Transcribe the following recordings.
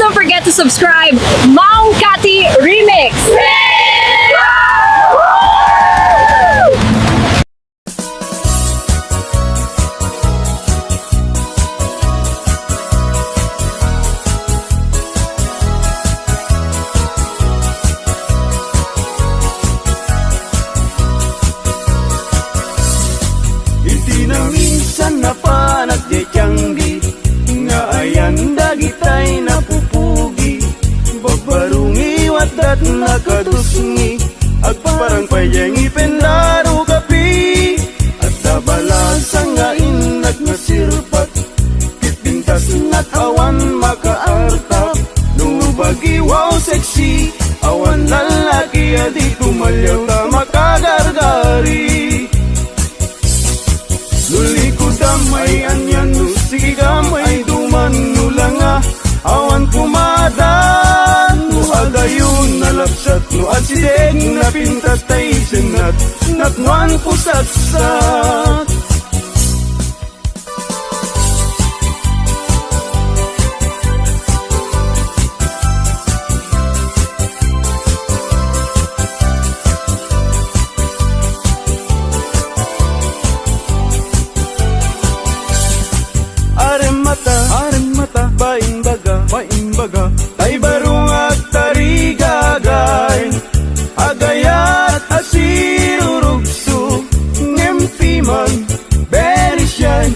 don't forget to subscribe. Maong Kati Remix! Minsan na panagdiyanggi nga ayan dagitay napupugi bagbarungi wadat nakatusngi agparang payang ipendaro kapi at dabalasang nga inag nga sirpat kitpintas nat awan makaartap nubagi wow sexy awan lalaki adi tumalyaw ta makagargari Luli ko damay anyan no sige gamay duman no langa awan kumadan no adayon nalapsat no asideg na pintas tay senat natwan pusatsat baimbaga tay barung at tarigagay agayat asirurugso ngempiman very shy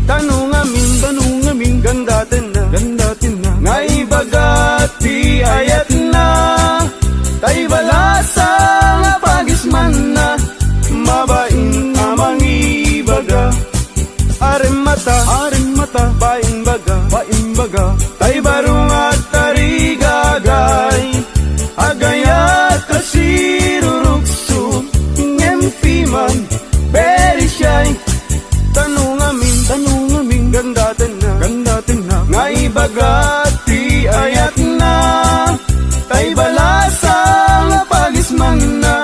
tanong amin gandatin na ngaibagati ayat na tay balasa pagisman na mabain amang ibaga aremata baimbaga tay barung at tarigagay agayat kasirurukso ngempiman very shy tanong amin gandatin na ngaibagati ayat na tay balasa pagisman na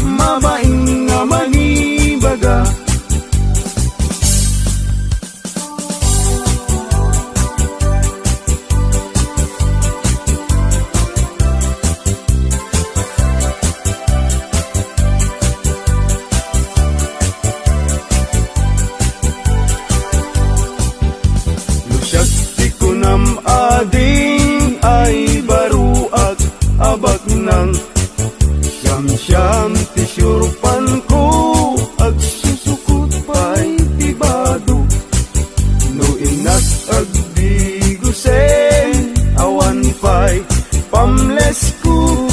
mabaing nga magibaga ading ay baruag abag ng siyam tisyurpan ko ag susukot pa'y tibado no inas ag bigusen awan pa'y pamles ko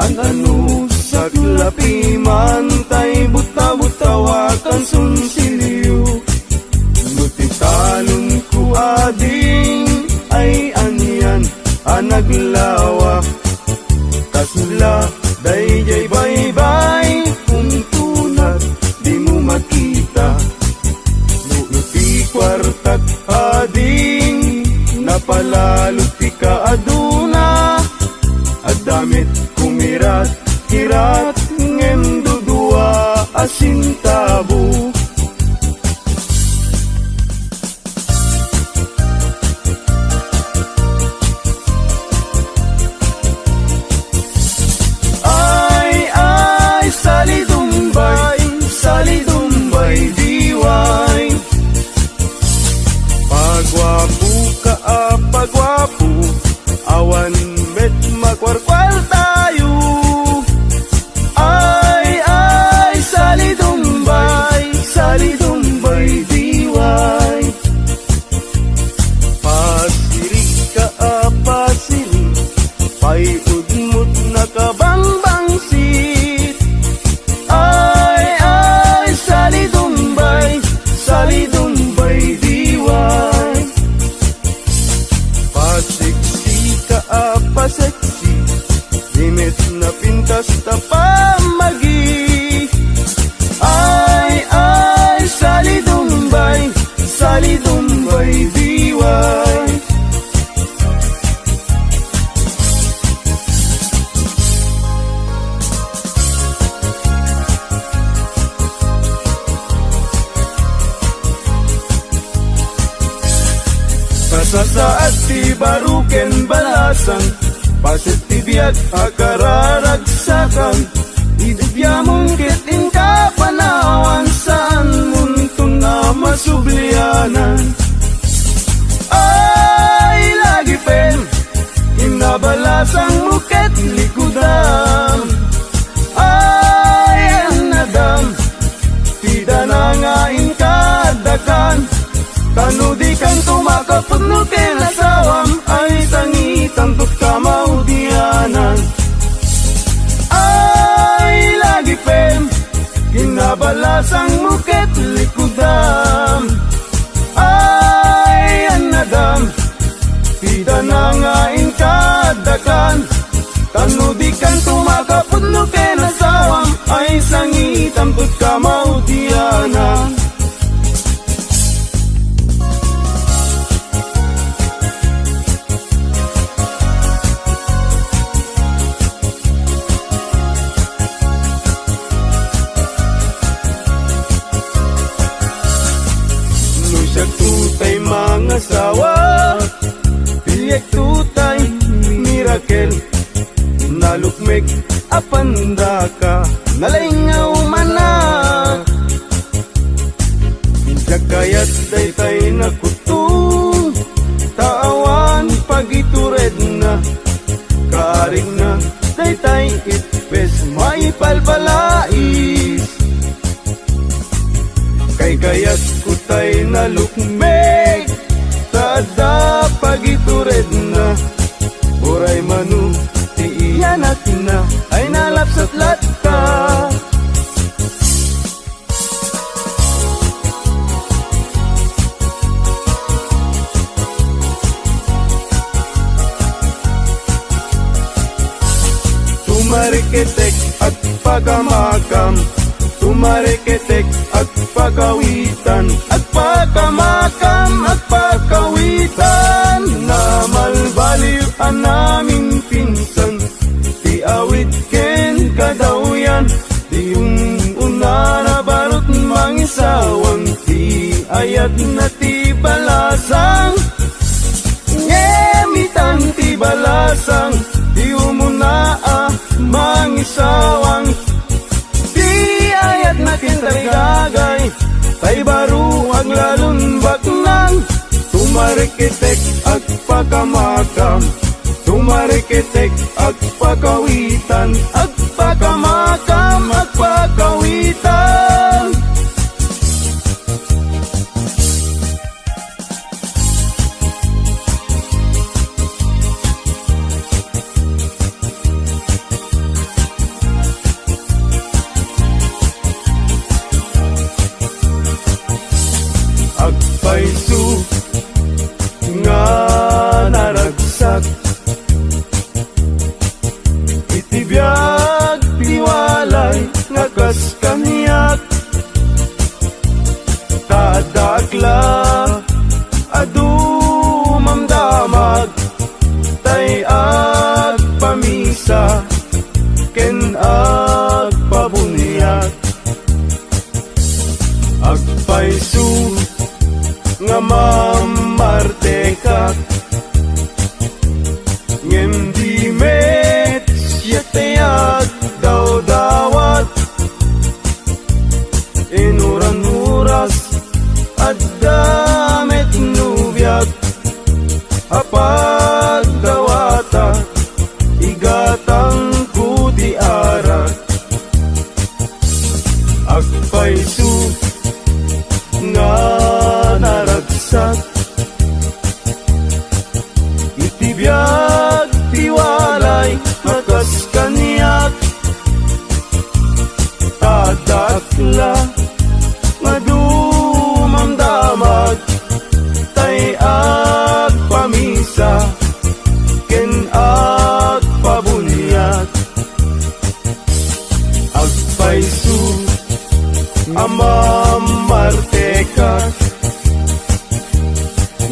ano saklapi man tay buta-butawakan sunsilyo nutitalon ko ading ay aniyan anaglawa kasla dayjay bye-bye kung tunat di mo makita nuuti kwartat ading napalaluti ka aduna adamit kumirat kirat ngem dudua asintabu pagwapo awan met makwarkwal tayo ay salidumbay diway pasirik ka apasin payudmut na kabangbangsit ay salidumbay diway seksi limit na pintas ta pamagi ay salidumbay diway Sa ati baru ken balasang pasitibiyag akararagsakan idibyamon ket inka panawan saan muntong na masublianan ay lagi pen inabalasang muket likudam ay anadam tida na nga inkadakan tanudi kan tumakapod no kinasawam ay tangitan tut kamaudianan ay lagi pen kinabalasang muket likudam ay anadam tida na nga inkadakan tanudi kan tumakapod no kinasawam ay sangitan tut kamaudianan tutay mga sawa Pilyak tutay mirakel Nalukmek apanda ka Nalingaw mana Jagayat daytay na kutung Taawan pagitured na Karing na daytay itpes maipalbalais Kay kayat kutay na lukmek Tada pagitured na Uray manu ti iyan atin na Ay nalapsat latta Tumariketek at pagamakam Tumariketek at pagawitan At pagamakam at pagawitan Na malbaliw ang namin pinsan Di awit ken kadawyan Di yung una na barot mangisawang Di ayat na ti balasang Ngemitan ti balasang Di umuna mangisawang ayat na kintarigagay Tay baru ang lalunbak nang Tumarikitek at pagamakam Tumarikitek at pagawitan At pagamakam at pagawitan Agpaisu nga naragsak Itibiyag tiwalay nga kas kaniyak Tadakla adumamdamag Tay agpamisa ken agpabunyak Agpaisu nga mamartekak ngem di met siyatayag daw dawat inuran-uras at damit nubiyag apag dawata igatang kuti arak agpaisu nga naragsak Itibiyag tiwalay makas kaniyak Tadakla madumamdamag Tay agpamisa ken agpabunyag Agpaisu amamartekak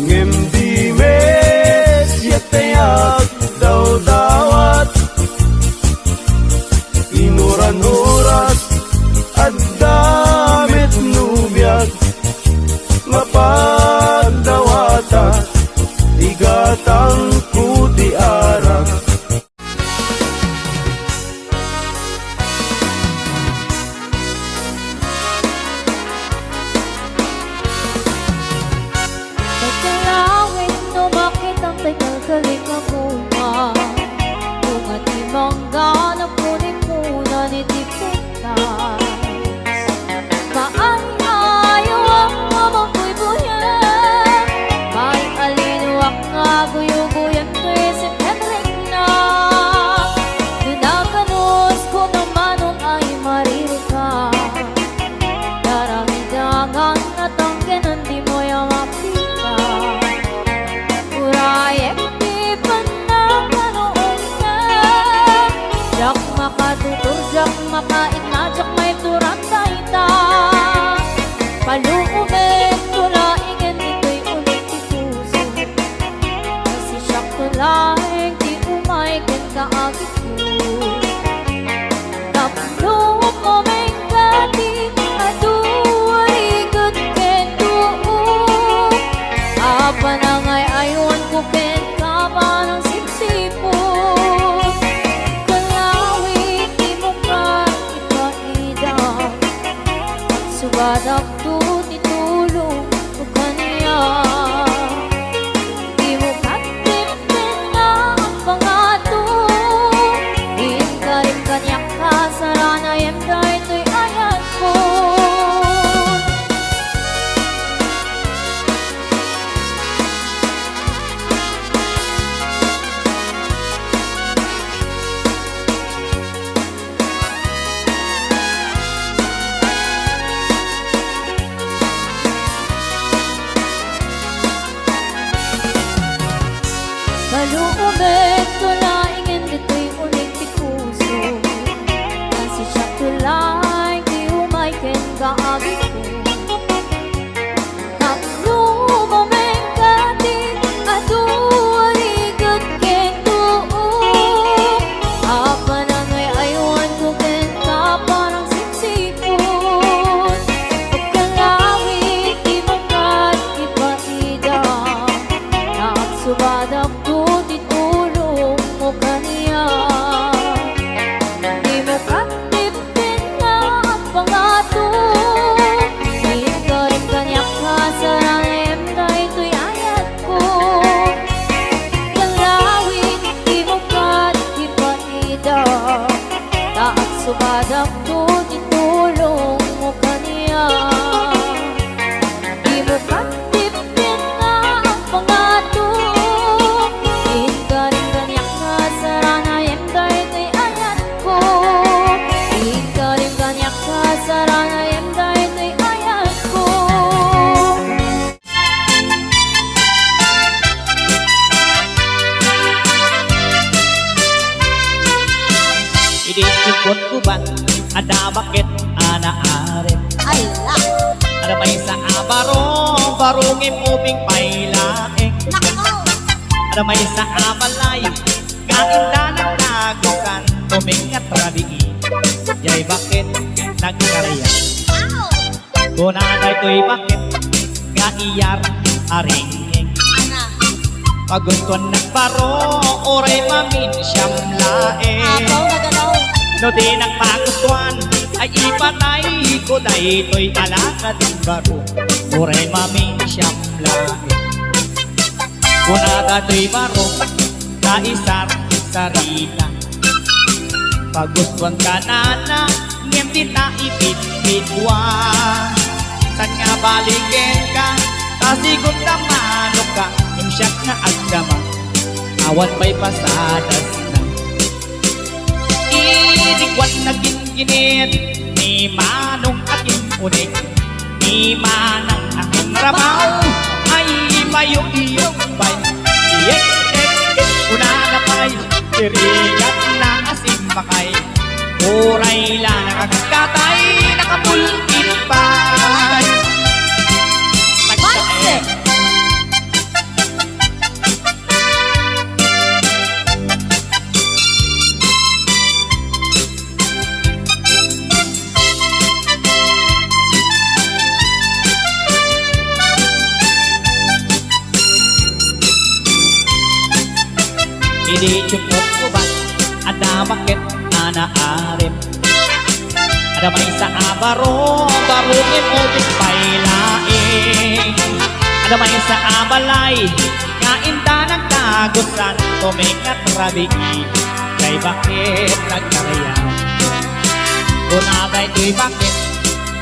ngem di mes yatayak daw dawat inuran-uras at damit nubiyag mapagdawata igatang tay kalkaling nga bunga. Bunga di mangga na punit muna ni tipitas. Maayayo ang mamang ko'y buyan. May alinuwak nga guyo-guyan ko'y sipetrik na. Dinaganus ko naman nung ay maririka. Daramidangan at ang ganan di mo yung mapika. Urayek di pa na kanoon na. Jak makatutur, jak makaitna, jak may turang taita. Paluumin ko laingin ito'y ulit ituso. Kasi siyak ko laing di umaikin kaagit ko. Tapluok mo may gati, aduwari good ken tuo. Apa na ngay ayon ko ken ka ba ng sipsipon. Kalawit di mo ka ipaidang. Subadak to titulong ko kaniya. Di mo katipin na ang pangato. Ingarin kanyak ka sa ranayem dahil ito'y ayat ko. Maluubet ko laingin dito'y ulit tikuso. Kasi siya tulay di umaikin kaagit ko. Kaplo mo may gati, aduwari good ken tuo. Apa na ngay aywan ko ken ka parang sipsipon. Pagkalawit di makat ipaidang. Naaksubadak to titulong mo kaniya. Di mo katipin na ang pangato. Ingarin kanyak ka sa ranayem na ito'y ayat ko. Kalawit di mo katipaida. Naaksubadak to titulong mo kaniya. Di mo katipin na ang pangato. Ingarin kanyak ka sa ranayem dahil ito'y ayat ko. Ingarin kanyak ka sa ranayem dahil ito'y ayat ko. Idisipon ko ba, ada bakit anaarin? Ay la! Ada may sa abarong, barungin ubing pailaing. Nako! Ada may sa abalay, kainda ng nagukan, tumingat radiin. Yay bakit nagkarya? Ow! Kunaday to'y bakit, kaiyar aringing. Ana! Pagunton ng baro, oray mamin siyam laing. Apaw na ganaw! No di nagpagustuhan ay ipatay ko dahil ito'y alaka din baro. Uray mami siyam lahi. Kunada to'y baro, kaisar sarita. Pagustuhan ka na, ngem di ta ipit-pitwa. San nga baligin ka, tasigon ka manok ka, yung siyak na agdama. Awan may pasadas na. Inikwan na ginginit ni manong aking unik. Ni manang aking rabaw ay mayong-iyong bay. Iyek-ek-ek, una na pa'y tirigat na asim bakay. Uray la nakakatay, nakapulkin pa'y. Manse! Hindi cupot ko ba, ada bakit anaarim? Ada may sa abaro, barungin o pailaing. Ada may sa abalay, inda ng kagusan, tumingat rabiin, kay bakit nagkarayaw? Kunabay to'y bakit,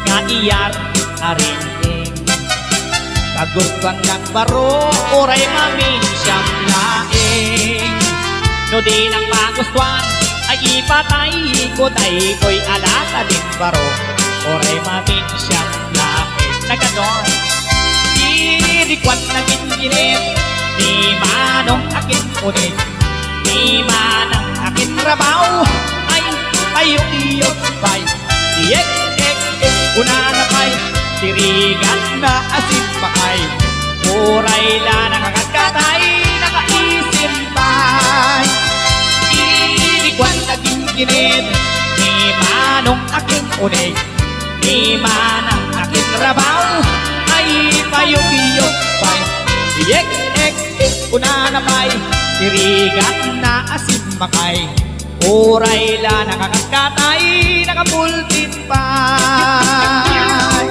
nga iyar arinting. Kagusan ng baro, uray mamin siyang laing. No di nang magustuhan, ay ipatay ko day ko'y alata din baro, uray mamin siyang laing. Na ganon, dirikwan na ginginit, ni manong akin unit, ni manang akin rabaw, ay payong-iyot bay. Iyek-ek-ek, una na bay, tirigan na asin pakay, uray la nakakatay, nakaisip bay. Dirikwan na ginginit, ni manong akin unit, ni manang akin rabaw, ay payong-iyot bay. Iyek-ek-ek, una na bay, tirigan na asin makay, uray la nakakatay, nakapultin bay.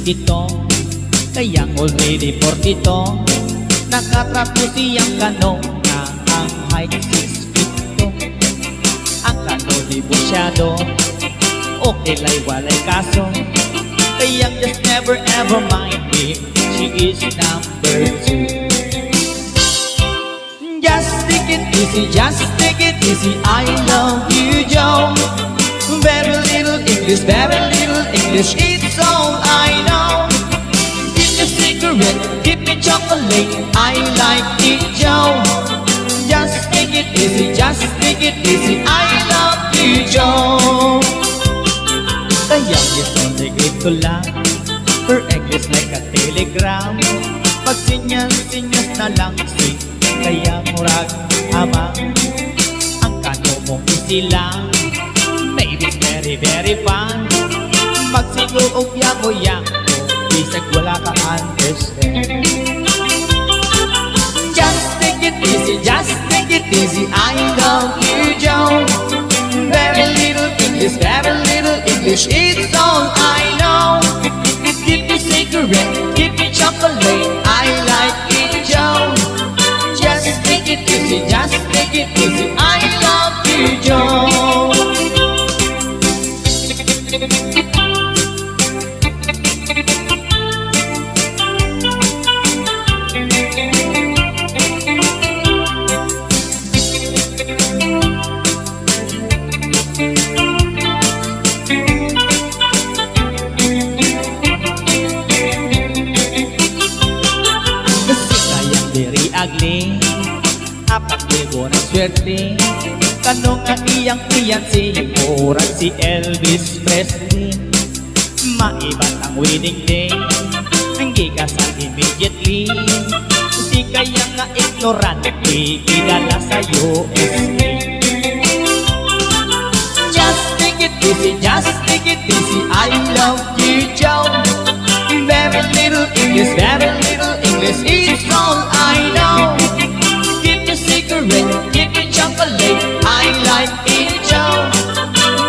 Dito Kayang already 42, nakatrato siyang kano na ang height 6 feet 2. Ang kano di busyado, okay lay walay kaso. Kayang just never ever mind me, she is number 2. Just take it easy, just take it easy, I love you, Joe. Very little English, it's all I know. Give me cigarette, give me chocolate, I like it, Joe. Just take it easy, just take it easy, I love you, Joe. Kaya ito ko lang, per English like a telegram. Pag sinyas na lang si, kaya murag ama. Ang kano mong easy lang, maybe it's very very fun. Magsigo o yago-yago, bisag wala ka understand. Just take it easy, just take it easy, I love you, Joe. Very little English, it's all I know. Give me cigarette, give me chocolate, I like it, Joe. Just take it easy, just take it easy, I love you, Joe. Very ugly, apat libo na swerte. Tanong ang iyang fiancé, murag si Elvis Presley. Maibat ang wedding day, ang gigasal immediately. Si kaya nga ignorante, kilala sa USA. Just take it easy, just take it easy, I love you, Joe. Very little English, it's all I know. Give me cigarette, give me chocolate, I like it, Joe.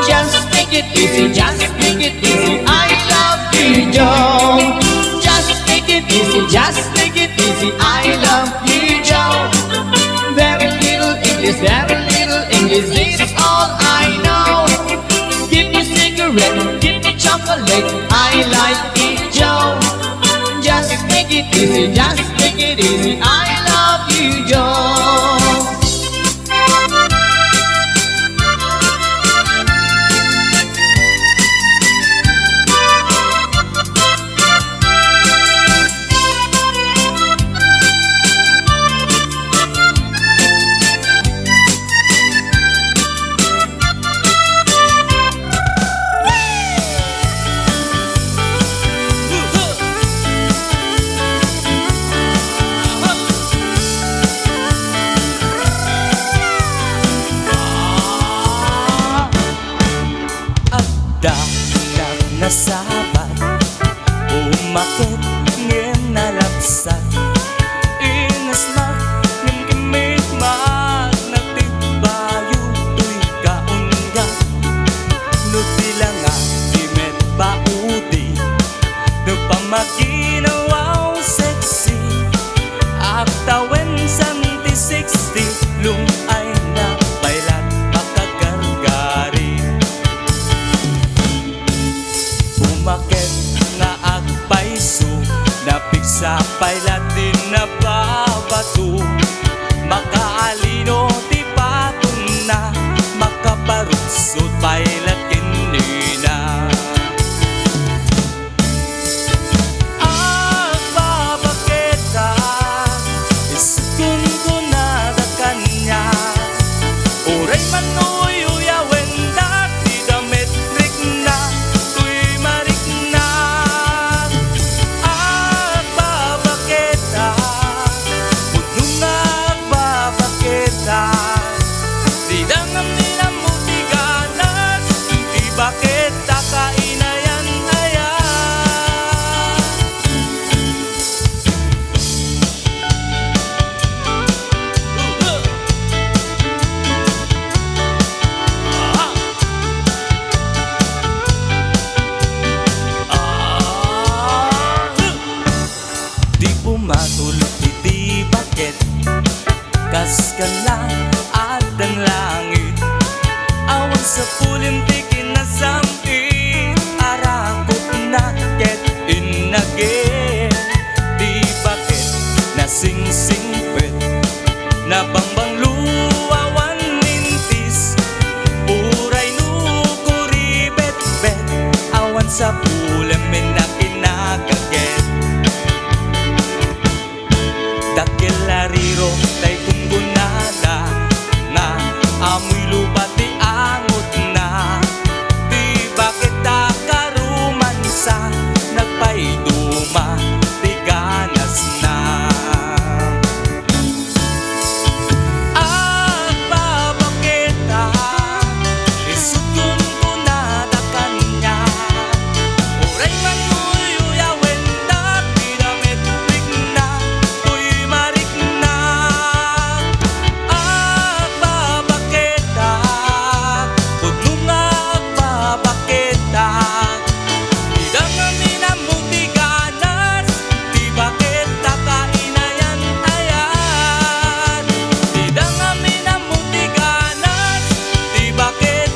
Just take it easy, just take it easy, I love you, Joe. Just take it easy, just take it easy, I love you, Joe. Very little English, it's all I know. Give me cigarette, give me chocolate, I like it, Joe. Just take it easy, just take it easy, I love you, Joe. Dalag na sabat, umakit ngem na lapsat. Inasmak ng kimig magnatibayo, tuy kaunga. Nutila nga imet paudi, nupamaginawaw sexy. Aktawen santi 60, lumay na bailat makagargari. Umakit nga agpaiso, napigsa pailat din na babato. Makaalino ti patong na, makaparutsot pailat kinina. Agbabakita, iskun ko na da kanya. Oray man uyuyawen na, di da metrik na, tuy marik na. Agbabakita, puno nga agbabakita. Di da nga minamutiganas, singsingpet na bangbang luwawan nintis uray nukuri bet-bet awan sa pulamin na kinakaget dakil lariro tay kunggunada nga amoy lupa ti angot na di bakit takaruman sa nagpaiduma ti ganas na agpapakita isutun ko na da kanya uray man uyuyawen da pinamit na tuy marik na agpapakita pudno nga agpapakita idang amin ang mutiganas di bakit takainayan ayan idang amin ang mutiganas di bakit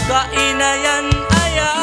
takainayan ayan.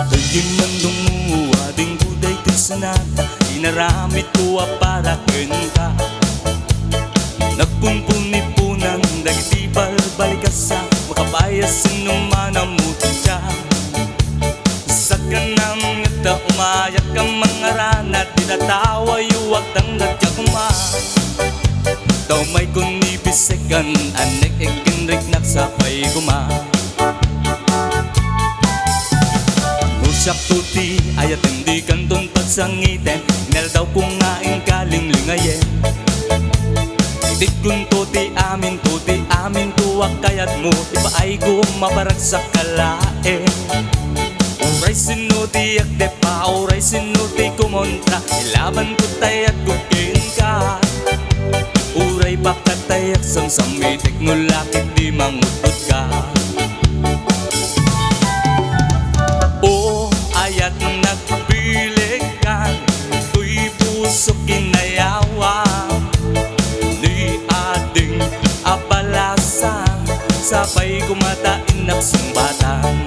Daging mandong ading buday ti sanata inaramit ko para kenta nagpumpunipunan dagiti balbalikasa makabayas sinuman ang mutya sa kanang ngata umayak ang mga rana di natawa yuwag tanggat kakuma daw may kunibisekan anek ikinrik naksapay kuma Nusak tuti ayat hindi kanton pagsangiten Inal daw kung ngaing kaling lingayen Itik kun tuti amin tuwak kayat mo Iba ay gumabarag sa kalae Uray sinuti akde pa Uray sinuti kumontra Ilaban ko tayat kukin ka Uray bakat tayak samsamitik Nulakit di mangutot ka ayat nagpilikan tuy puso kinayawang ni ading abalasan sabay kumatain nagsumbatan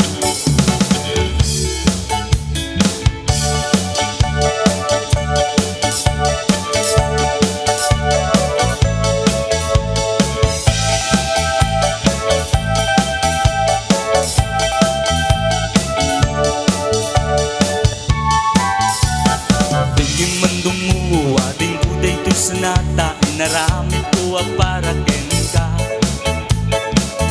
Sanata inaramit ko para kenka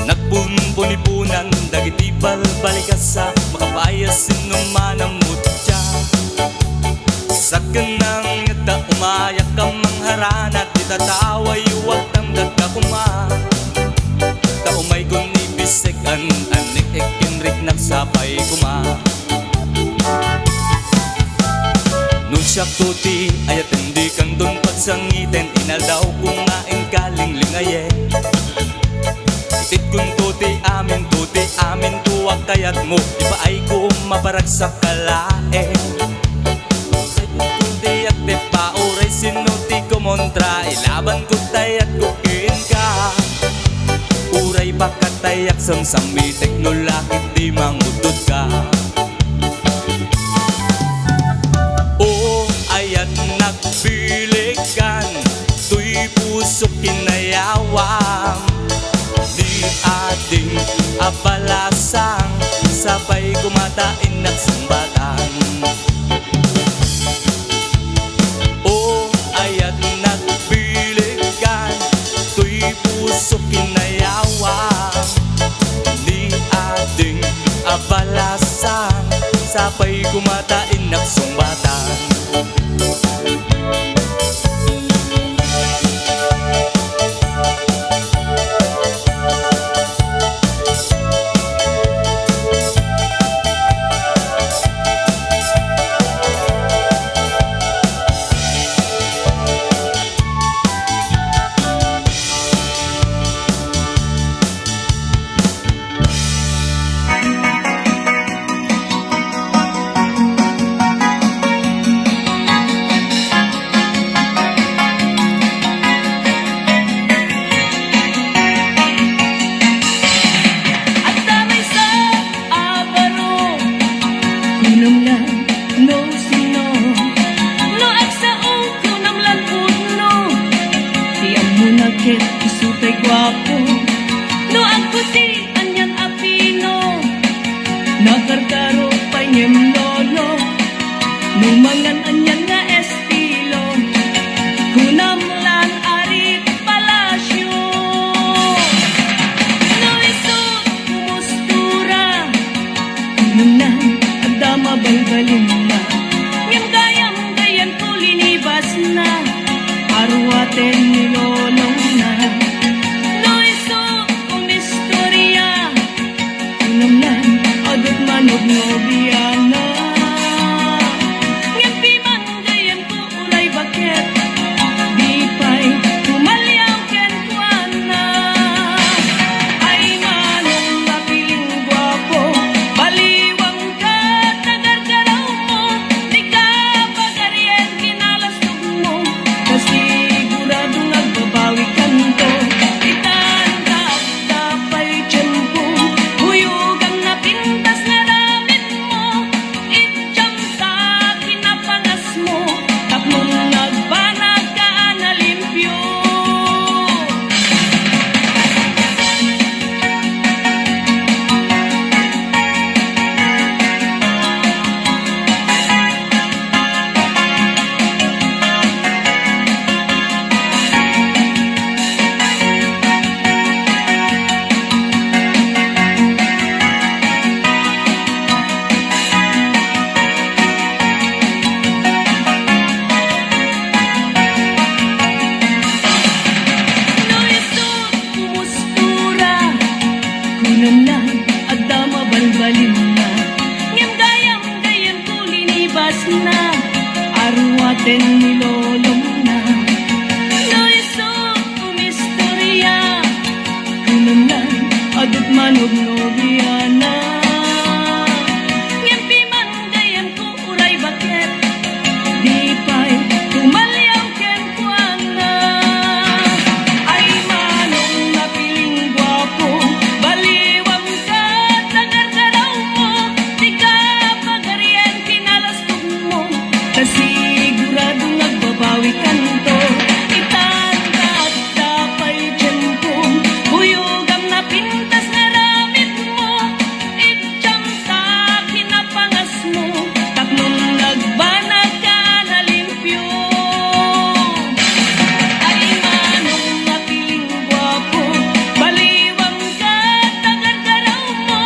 nagpunpunipunan dagiti balbalikasa makabayas sinuman ang mutya sa kanang ngata umayak ang mangharana di tatawa yuwag tamdag ka kuma taumay kung ibisek anik ikinrik nagsapay kuma Nusyak tuti ayat hindi kanton pagsangiten Inal daw kung ngaing kaling lingayen Itit kun tuti amin tuwag kayat mo Iba ay kumabarag sa kalae Uray kundi at depa Uray sinuti kumontra Ilaban ko tayat kukin ka Uray bakat tayak samsamitek Nulakit di mangutot ka ayat nagpilikan tuy puso kinayawang di ating abalasang sabay kumatain nagsumbatan ayat nagpilikan tuy puso kinayawang di ating abalasang sabay kumatain nagsumbatan ket isutay gwapo. No ang puti anyan apino, nakarkaro pa niyem lolo. No mangan anyan nga estilo, kunamlan arit palasyo. No iso kumustura, kununan agdama balbalin na. Ngem gayam kulinibas na, arwaten ni lolong na. No iso kumistorya, kunamlan adot manog nobiana. Ngem piman gayam ko ulay bakit, di pa'y tumalyaw ken kuana. Ay manong napiling gwapo, baliwang ka tagargaraw mo. Di ka pagarian kinalastog mo, kasiguradong nagbabawi kanto. Itanda dapay tiyempo, huyugang na pintas na ramit mo. Itiyam sa kinapangas mo, tatlong nagbanag ka na limpyo. No iso kumustura, kunamlan agdama balbalin na. Ngem gayam kulinibas na, arwaten ni lolong na. No iso kumistorya, kunamlan adot manog nobiana. Ngem piman gayam ko uray bakit, di pa'y tumalyaw ken kuana. Ay manong napiling gwapo, baliwang ka tagargaraw mo. Di ka pagarian kinalastog mo, kasiguradong nagbabawi kanto. Itanda at dapay tiyempo, huyugang na pintas na ramit mo. Itiyam sa kinapangas mo, tatlong nagbanag ka na limpyo. Ay manong napiling gwapo, baliwang ka tagargaraw mo.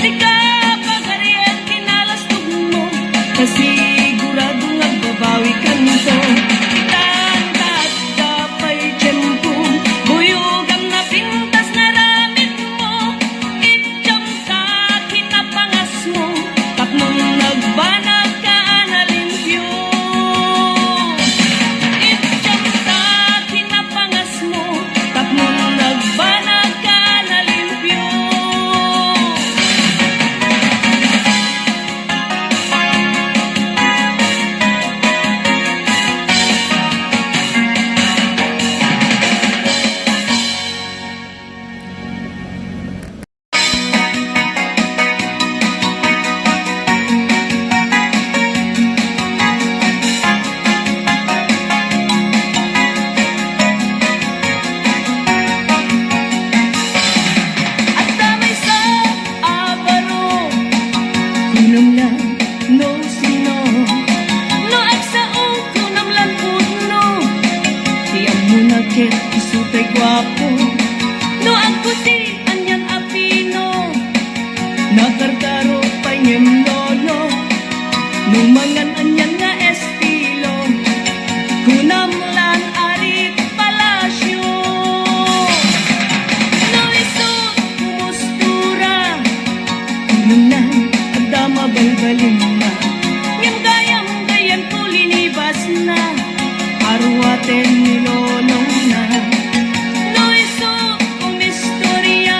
Di ka pagarian kinalastog mo, kasiguradong nagbabawi kanto. Itanda at dapay tiyempo, huyugang na pintas na ramit mo. Itiyam sa kinapangas mo, tatlong nagbanag ka na limpyo. Itiyam sa kinapangas mo, tatlong nagbanag ka na limpyo. At damay sa abaro, kunamlan no sino. No agsaong kunamlan puno, tiyam mo na ket isutay gwapo. No ang puti anyan apino, nakarkaro pa niyem lolo. No mangan anyan nga estilo, kunamlan arit palasyo. No iso kumustura, kunamlan agdama balbalin na. Ngem gayam kulinibas na, arwaten ni lolong na. No iso kumistorya,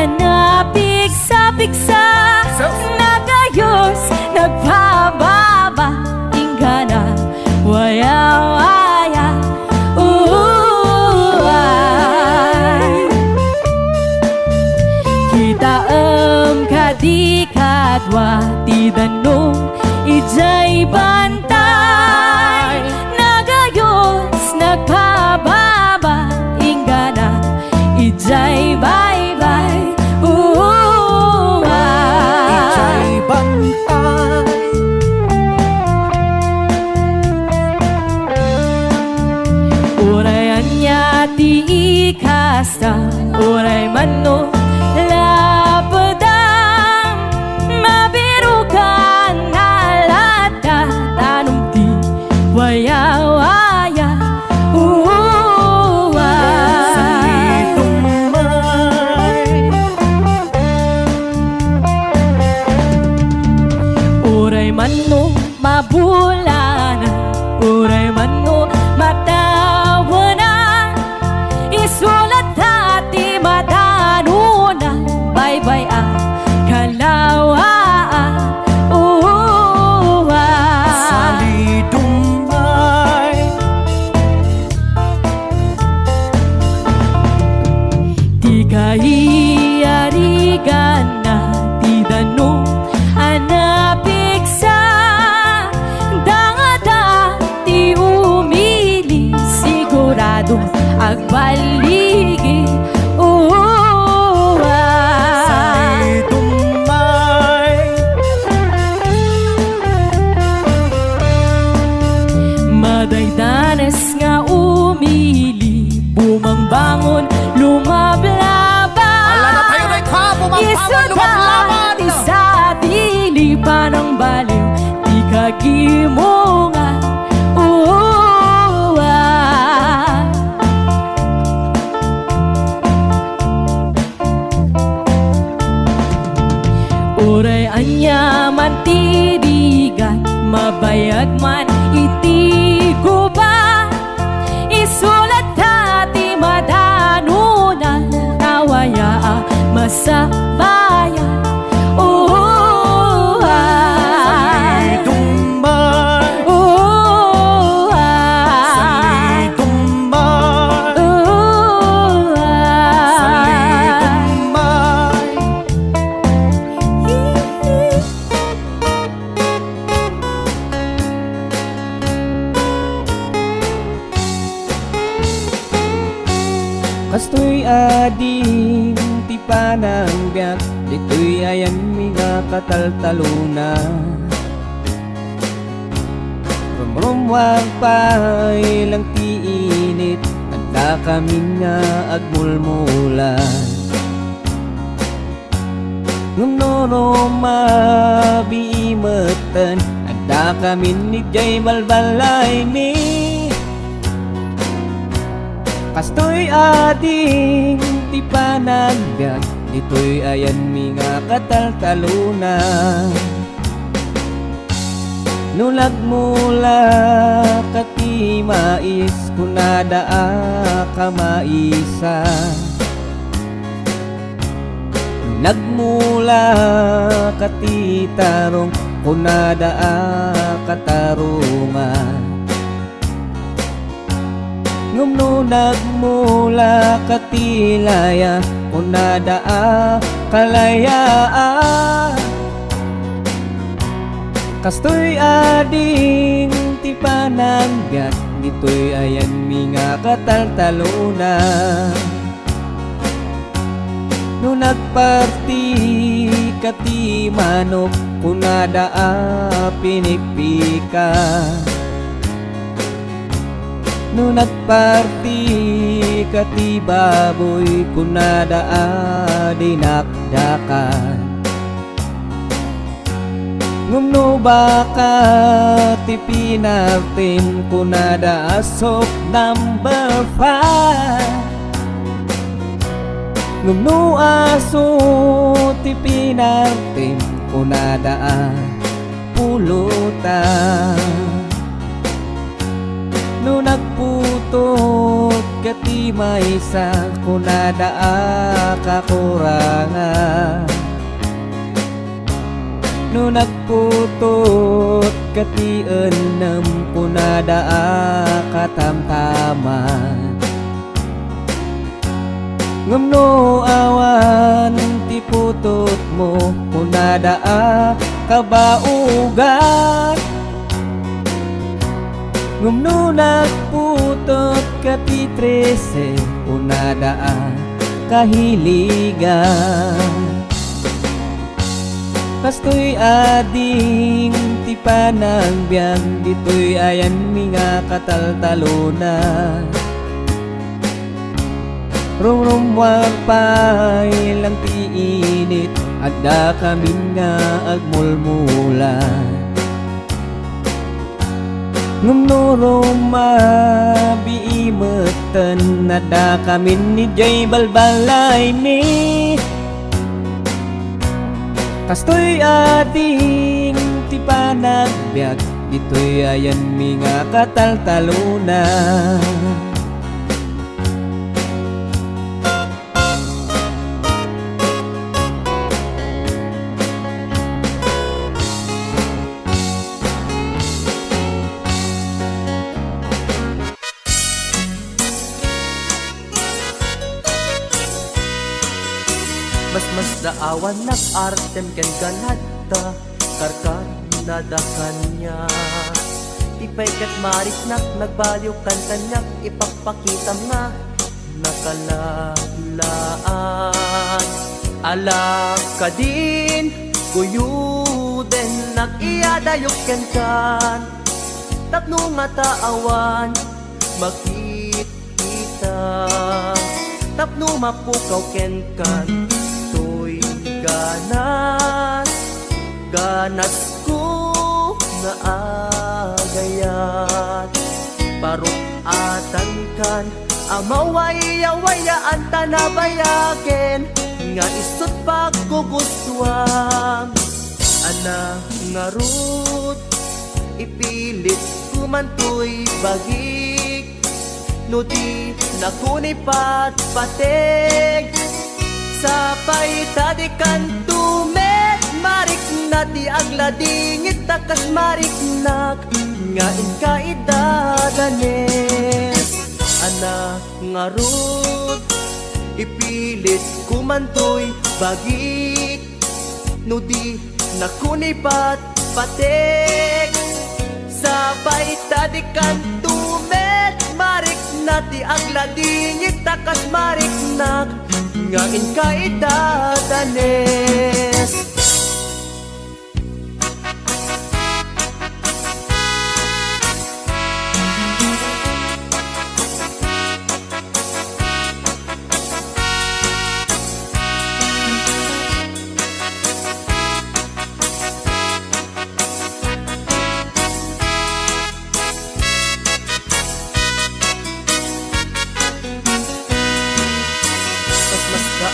Anapik sa piksa Nagayos Nagbababa Ingana Waya-waya Kita kadi kadwa Ti danong Ijay bantay Nagayos Nagbababa Ingana Ijay bye-bye Ijay bantay Urayan niya ti ikasta Uray mano lapadang Mabirukan halata Tanong ti waya-waya Uray mano mabulana Uray mano matawanan Isulat hati matanuna Bye-bye kalawa Salidumay Di kahiyarigan na Di danong anapik sa Dangada ti umili Sigurado agbaligi Salidumay Madaydanas nga umili Bumangbangon, lumablaban Isudat sa dili pa ng baliw Di kagimungan Uray anya man tirigan Mabayag man itigo ba Isulat hati madanunan Nawaya masabayan Salidumay Salidumay Salidumay Kastoy ading ti panangbiak Dito'y ayan mga kataltaluna Rumrumwag pa'y lang ti init Anda kami nga agmulmulan Ngumnono mabiimatan Anda kami ni Jay Balbalay ni Kastoy ading ti panagbiag Dito'y ayan mga kataltaluna Nulag mula kati mais Kunadaa ka maisa Nulag mula kati tarong Kunadaa katarungan Ngumno nagmula katilaya Kunadaa kalayaan Kastoy ading ti pananggat Dito'y ayan mga kataltaluna No nagparti kati manok Kunadaa pinikpika No nagparti kati baboy Kunadaa dinakdakan Ngumno baka ti pinartin Kunadaa sok number 5 Ngumno aso ti pinartin Kunadaa pulutan No nagputot kati may sa kunadaa kakurangan. No nagputot kati enam kunadaa katamtaman. Ngumno awan ti putot mo kunadaa kabaugan. Ngumno nagputot kati 13 kunadaa kahiligan. Kastoy ading ti panagbiag ditoy ayan mga kataltalona. Rumrumwag pa'y lang ti init adda kami nga agmulmulan. Ngumno mabiimetan adda kami ni Jay balbalay mi. Kastoy ating ti panagbiag ditoy ayan mga kataltaluna. Mas daawan nag-artem ken ganada karkar nadakan niya. Tipay kat marik nagbaliw kan kanyak ipagpakitam nga nakalalaan. Ala ka din kuyuden nag-iyadayok ken kan tapno nga taawan makikita tapno mapukaw ken kan ganas ko nga agayat parukatan kan amawaya-wayaan tanabayagen nga isut pagkugustuhan ana nga rut ipilit kumantoy bagik no di nakunipat patek sapay tadikan tumet marik na di agladingit takas marik nak nga inkaidadanes ana nga rut ipilit kumantoy bagik no di nakunipat patek sapay tadikan tumet marik na di agladingit takas marik nak nga inkaidadanes.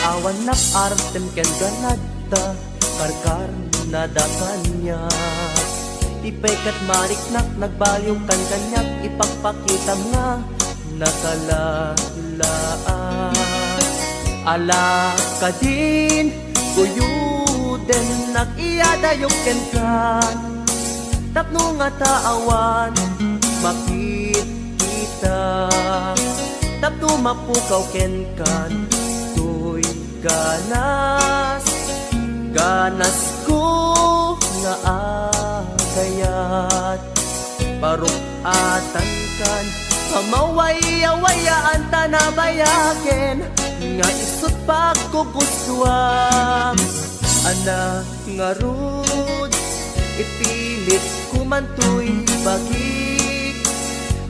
Awan nag-artem ken ganada karkar nadakan niya. Tipay kat marik nagbaliw kan kanyak ipagpakitam nga nakalalaan. Ala ka din kuyuden nag-iyadayok ken kan tapno nga taawan makikita tapno mapukaw ken kan ganas ko nga agayat parukatan kan amawaya-wayaan tanabayaken nga isut pagkugustuhan ana nga rud ipilit kumantoy bagik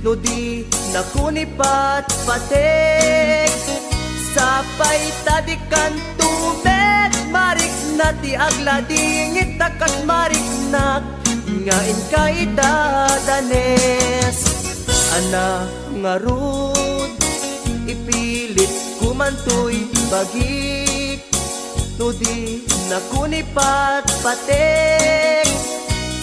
no di nakunipat patek sapay tadikan tumet marik na ti agladingit takas marik nak nga inkaidadanes ana nga rud ipilit kumantoy bagik no di nakunipat patek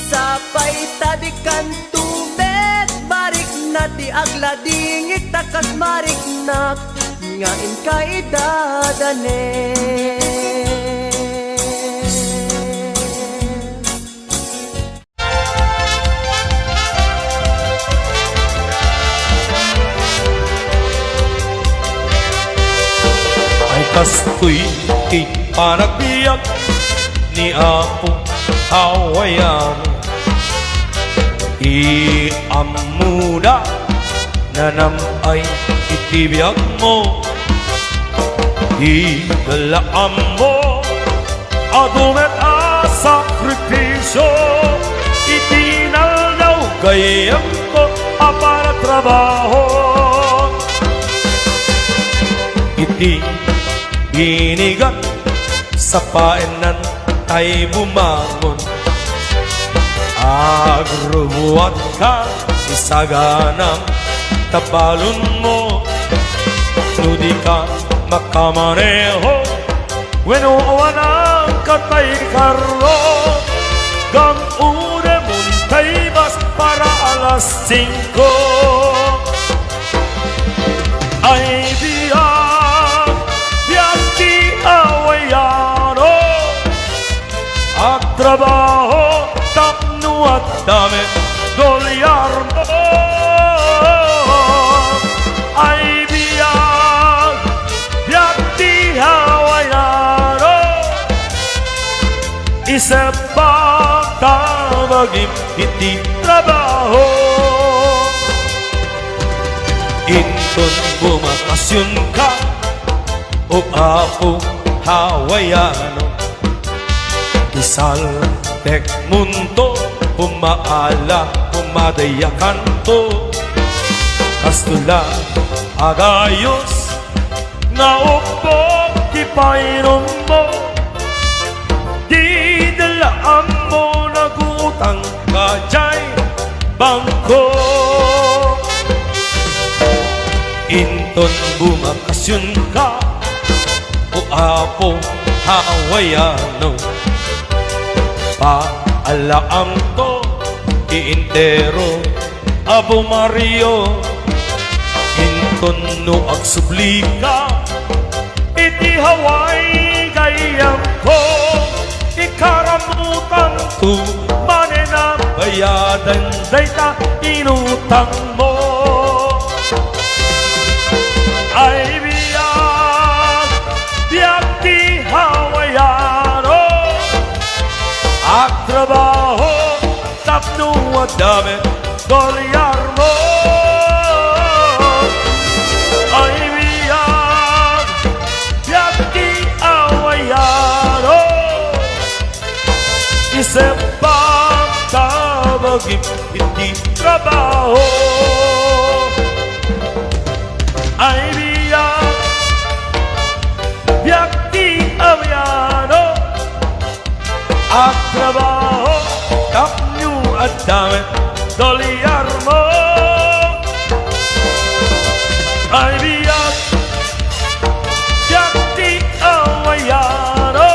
sapay tadikan tumet marik nati agladingit takas mariknak ngain ka idadanen. Ay kastoy ipanagbiyak ni Apo Hawaiian. Iamuda na namay itibiyag mo, igalaan mo adumet a sakripisyo. Itinalaw gayam ko para trabaho. Iti binigat sa paenan ay bumangon. Agrubuat ka isaganang tabalon mo. Nudi ka makamaneho wenuawan ang katay karro. Gang une muntay bas para alas 5. Ay biyag di awayano at trabaho tapno at dami dolyar mo. Ay biyag di awayano isip pagtabagim iti trabaho. Inton bumakasyon ka o Apo Hawaiiano. Isal tek mundo pumaala pumadayakan to. Kastula agayos nga upo kipainom mo. Di dalaan mo nagutang ka jay bangko. Inton bumakasyon ka o Apo Hawaiiano. Paalaam to iintero Abo Mario. Inton no agsublika iti Hawaii gayam ko. Ikaramutan to manena bayadan dayta inutang mo. Ay biyag di Hawaiiano. At trabaho tapno at dami dolyar mo. Ay biyag di Hawaiiano. Isip pang tabagim hindi trabaho. Ay biyag di Hawaiiano. At trabaho tapno at dami dolyar mo. Ay biyag di Hawaiiano.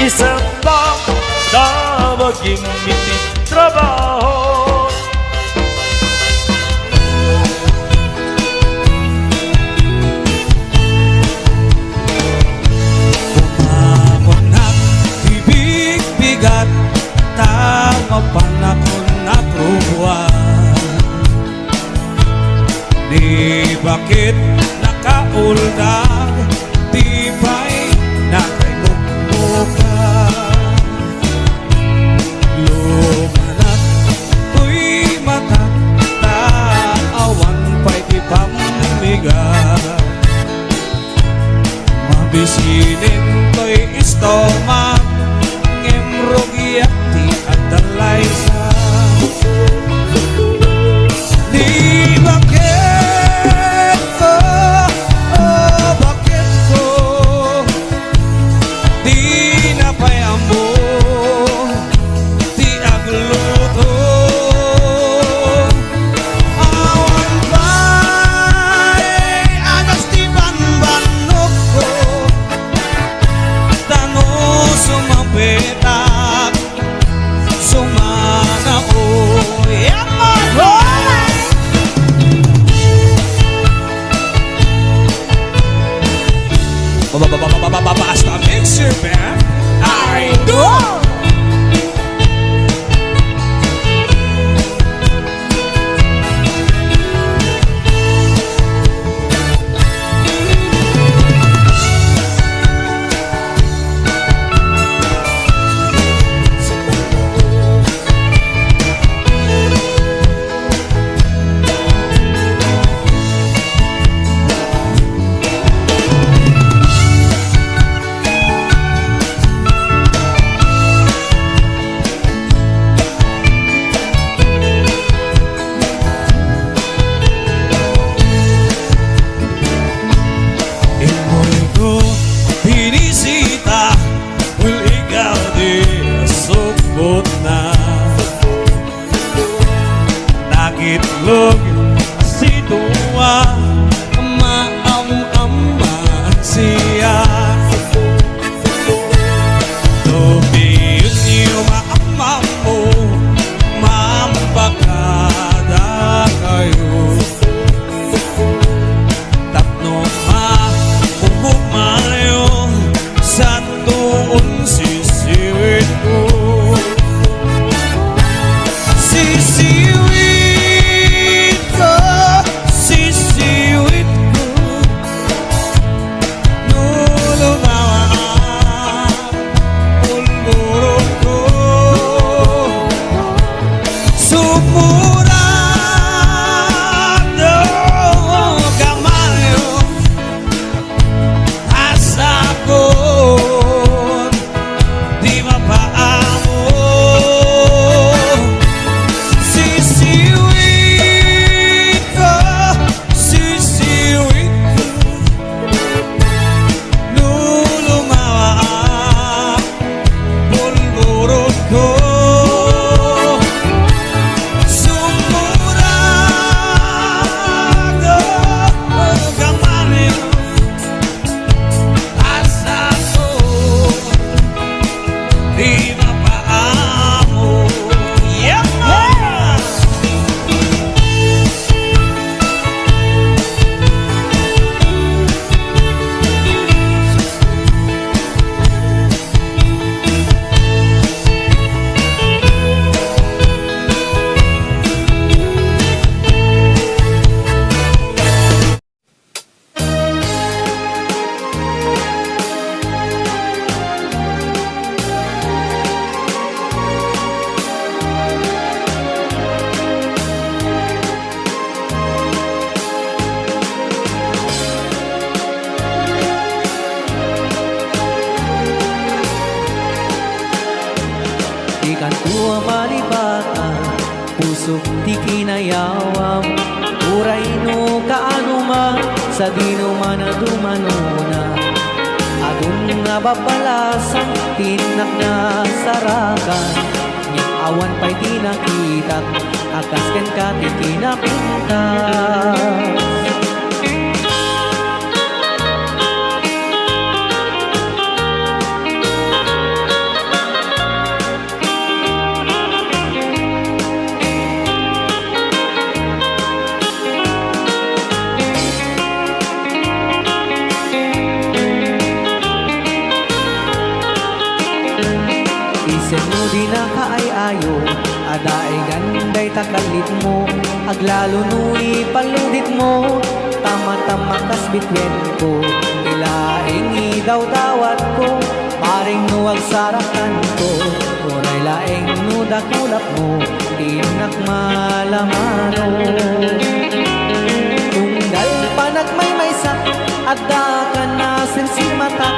Isang pang tabagim iti trabaho. Bigat tama panakon na prubuan. Di bakit nakauldag, di ba'y nakaimukmuka. Lumanat to'y matang taawan pa'y di pamigat. Mabisinin to'y istomak rugiat di adalay sa. Di bakit ko, oh bakit ko, di napayam mo, di agluto. Awan ba'y agas di banbanok ko, tano sumapit sumapit Basta Mixer Band Idol. Itlog si tuwa maam-aman siya Tubiyot niyo maamam mo Mampakada kayo Tapno mapupumayo Sa tuon sisiwit ko Sisiwit Ikan tua malibata, pusok di kinayawam Uray no kaano man, sa dino man na dumanuna Adun nga babalasan, tinak na sarakan Yang awan pa'y di nakitak, akas ken ka ti kinapintas Isen mo di na kaay-ayo, adaay ganday takalit mo Aglalo nu'i paludit mo, tama-tama kas bitwen ko Ilaing idaw dawat ko, paring nuwag sarakan ko Tunay laing nudakulap mo, tinak malamano Tunggal panagmaymaysak, adda ka na sinsimatak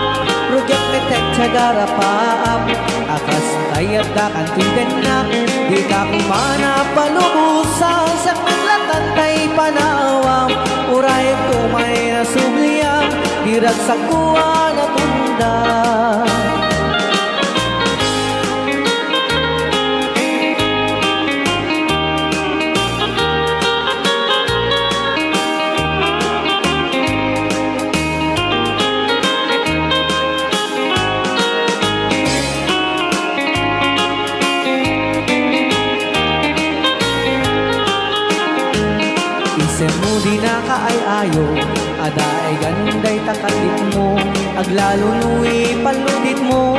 Rujak metek cagara paap Akas tayat da kan tindenak Di ka kumana palubusan Sa maglatan tay panawam Urayat ko may nasubliyam Dirag sa kuwa na tunda Isen mo di na kaay-ayo, Ada ay ganday takadit mo, aglalo nui paludit mo,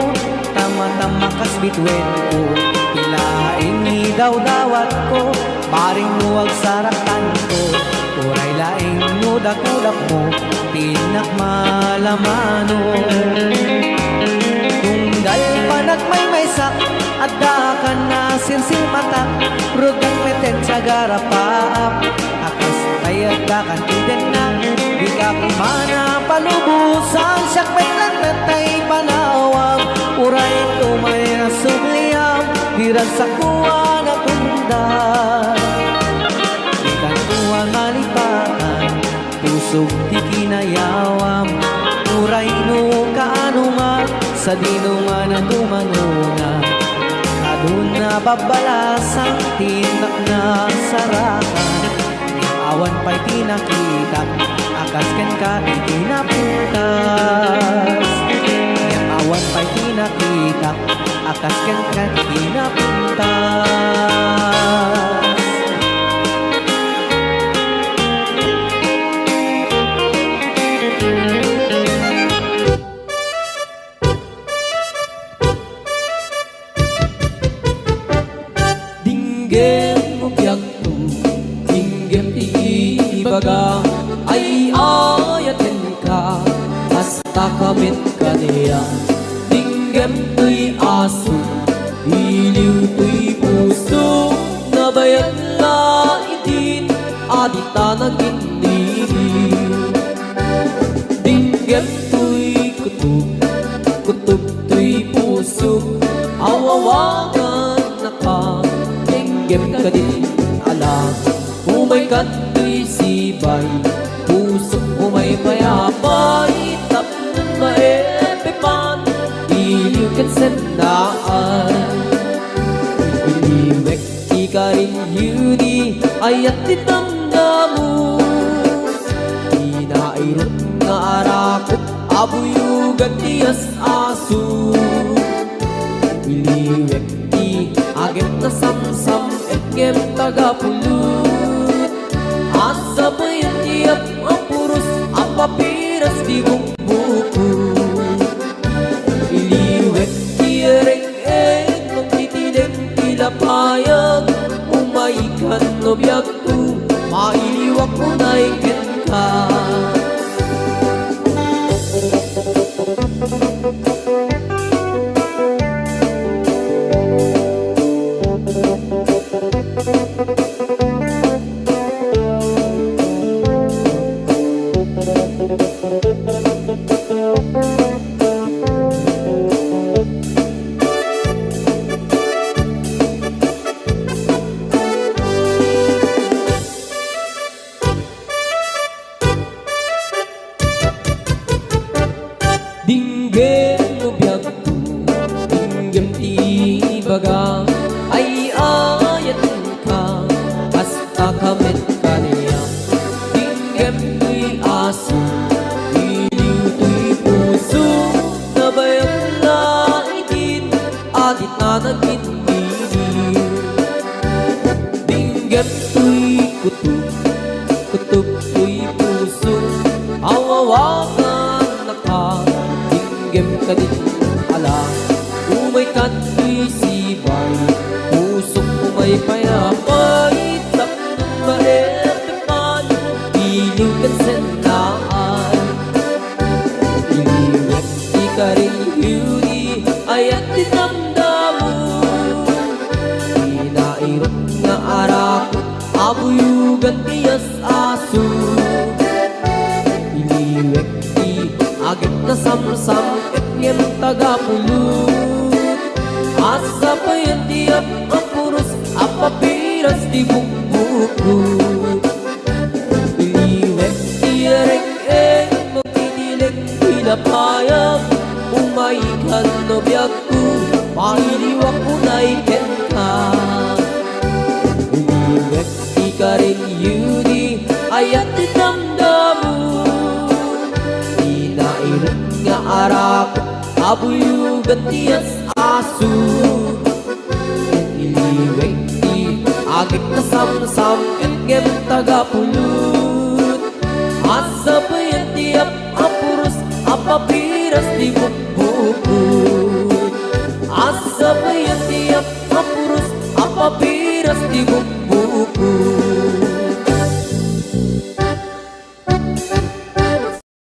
tama-tama kas bitwen ko, ilaing daw dawat ko, paring nuwag saraktan ko, uray laing nudak-udak mo, tinak malamano. Tunggal panak may sak, adda ka na sirsil mata, rugang meten sa garapaap, akas kayat da kan tiden na, di ka kumana palubusan, siyak metlan natay panawag, uray tumay na subliyam, dirag sa kuwa na tundan. Di ka kuwa malipaan, pusog di kinayawam, uray no kaano nga, sa dinungan na tumanuna, kadun na babalasang tinak na sarakan, awan pa'y tinakita, akas ken ka di tinapuntas. Awan pa'y tinakita, akas ken ka di tinapuntas. Dinggem mo biyak to, dinggem ibaga, ay ayatin ka, hasta kamit ka niya. Dinggem to'y aso, iliw to'y puso, nabayag na itin, adita nag-iniliw. Dinggem to'y kutub, kutub to'y puso, awawagan na ka, dinggem ka din alam. Umay ka to'y sibay, puso umay mayabay, tapos maepipan, iliw kat sendaan. Iliwek di ka rin yuni, ayat ditamdamu, inairot nga arakot, abuyugan tiyas aso. Iliwek di agem na samsam, etgem tagapulut, asa pa yan tiyap ang puros, ang papiras di bukbuku. Iliwek di ereng-eng, magtitinig tilapayag, umaikan no biyag tu, mailiwak mo na ikin ka. Dinggem mo biyag to, dinggem tibaga, ay ayatin ka, hasta kamit ka niya. Dinggem to'y aso, iliw to'y puso, nabayag na itin, adit na nag-iniliw. Dinggem to'y kutub, kutub to'y puso, awawagan na ka, dinggem ka din alam. Umay ka to'y sibay, pusok umay payapay, tapos maepipan, iliw kat sendaan. Iliwek di ka rin yuni, ayat dinamdamu, inairot nga arakot, abuyugan tiyas aso. Iliwek di agit na samsam, etgem tagapulut, asa pa yan tiyap ang puros, ang papiras di bukbukut. Iliwek di ereng-eng, magtitilig tilapayag, umaikan no biyag ko, mailiwak mo na ikin ka. Iliwek di ka rin yuni, ayat dinamdamu, inairot nga arakot, abuyugan tiyas aso. Iliwek di agit na samsam, etgem tagapulut, asa pa yan apa piras di buku. Asa ba yan tiap mapurus apa piras di buku.